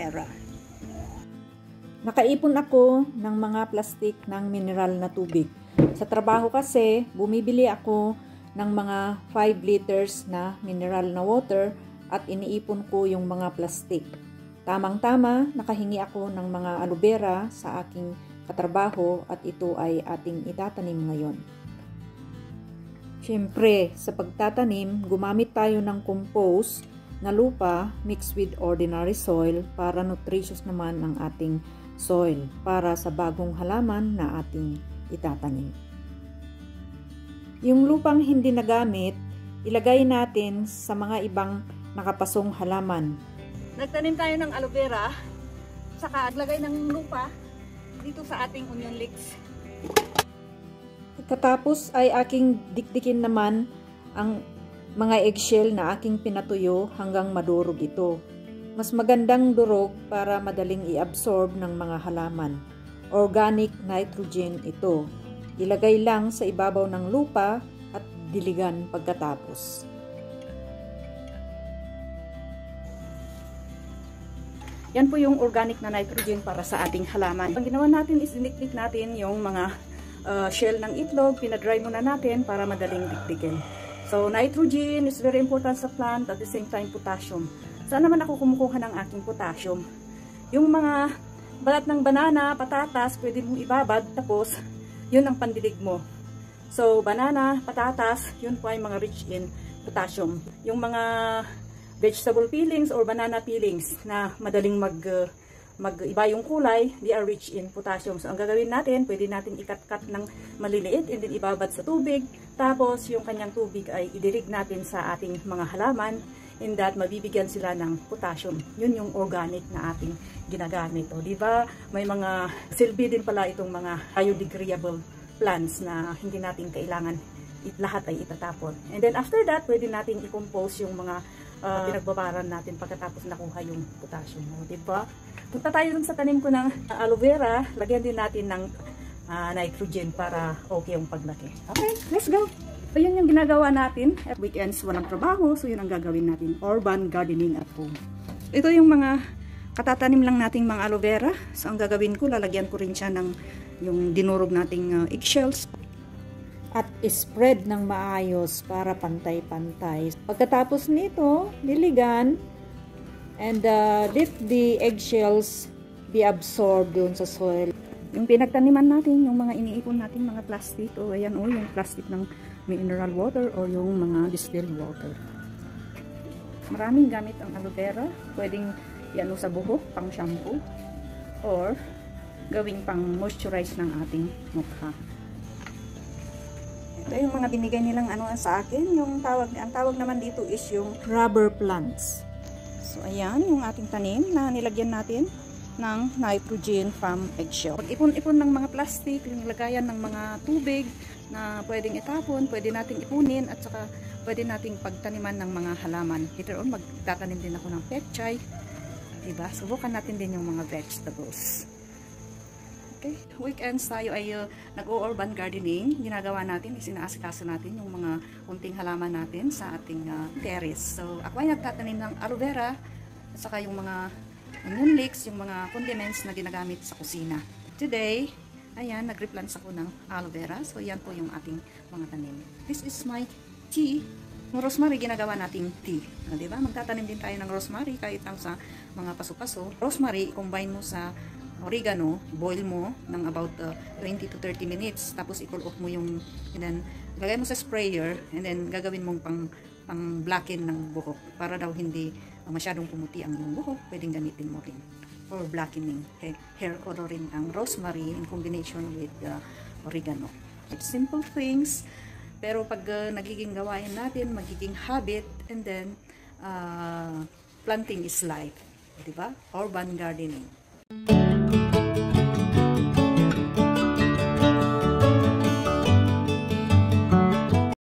vera. Nakaipon ako ng mga plastik ng mineral na tubig. Sa trabaho kasi, bumibili ako ng mga 5 liters na mineral na water at iniipon ko yung mga plastik. Tamang-tama, nakahingi ako ng mga aloe vera sa aking katrabaho at ito ay ating itatanim ngayon. Siyempre, sa pagtatanim, gumamit tayo ng compost na lupa mixed with ordinary soil para nutritious naman ang ating soil para sa bagong halaman na ating itatanim. Yung lupang hindi nagamit, ilagay natin sa mga ibang nakapasong halaman. Nagtanim tayo ng aloe vera, saka naglagay ng lupa dito sa ating onion leeks. Katapos ay aking dikdikin naman ang mga eggshell na aking pinatuyo hanggang madurog ito. Mas magandang durog para madaling i-absorb ng mga halaman. Organic nitrogen ito. Ilagay lang sa ibabaw ng lupa at diligan pagkatapos. Yan po yung organic na nitrogen para sa ating halaman. Ang ginawa natin is dinikdik natin yung mga shell ng itlog, pinadry muna natin para madaling dikdikin. So nitrogen is very important sa plant, at the same time potassium. Saan naman ako kumukuha ng aking potassium? Yung mga balat ng banana, patatas, pwede mong ibabad, tapos yun ang pandilig mo. So banana, patatas, yun po ay mga rich in potassium. Yung mga vegetable peelings or banana peelings na madaling mag-iba yung kulay, they are rich in potassium. So ang gagawin natin, pwede natin i-cut-cut ng maliliit and then ibabad sa tubig. Tapos yung kanyang tubig ay idirig natin sa ating mga halaman, in that mabibigyan sila ng potassium. Yun yung organic na ating ginagamit. O diba, may mga silbi din pala itong mga biodegradable plants na hindi natin kailangan lahat ay itatapon. And then after that, pwede natin i-compose yung mga pinagbabaran natin pagkatapos nakuha yung potassium. O diba? Punta tayo dun sa tanim ko ng aloe vera, lagyan din natin ng nitrogen para okay yung paglaki. Okay, let's go! So yun yung ginagawa natin at weekends walang trabaho, so yun ang gagawin natin, urban gardening at home. Ito yung mga katatanim lang nating mga aloe vera. So ang gagawin ko, lalagyan ko rin siya ng yung dinurog nating eggshells At spread ng maayos para pantay-pantay. Pagkatapos nito, diligan and let the eggshells be absorbed dun sa soil. Yung pinagtaniman natin, yung mga iniipon natin mga plastic, o ayan o, yung plastic ng mineral water o yung mga distilled water. Maraming gamit ang aloe vera. Pwedeng yan sa buhok, pang shampoo, or gawing pang moisturize ng ating mukha. Ito yung mga binigay nilang sa akin. Ang tawag naman dito is yung Rubber plants. So ayan, yung ating tanim na nilagyan natin ng nitrogen from eggshell. Pag-ipon-ipon ng mga plastic, yung lagayan ng mga tubig na pwedeng itapon, pwede nating ipunin, at saka pwede nating pagtaniman ng mga halaman. Later on, magtatanim din ako ng pechay. Diba? Subukan natin din yung mga vegetables. Okay, weekends tayo ay nag-urban gardening. Ginagawa natin, isinaasikaso natin yung mga kunting halaman natin sa ating terrace. So, ako ay nagtatanim ng aloe vera at saka yung mga onion leeks, yung mga condiments na ginagamit sa kusina. Today, ayan, nag-replants ako ng aloe vera. So, yan po yung ating mga tanim. This is my tea. Yung rosemary, ginagawa nating tea. Diba? Magtatanim din tayo ng rosemary kahit lang sa mga paso-paso. Rosemary, combine mo sa oregano, boil mo ng about 20 to 30 minutes, tapos i-cool off mo yung, and then lagay mo sa sprayer, and then gagawin mong pang blacken ng buhok para daw hindi masyadong pumuti ang iyong buhok. Pwedeng gamitin mo rin for blackening, hair coloring ang rosemary in combination with oregano. It's simple things, pero pag nagiging gawain natin, magiging habit, and then planting is life, diba? Urban gardening.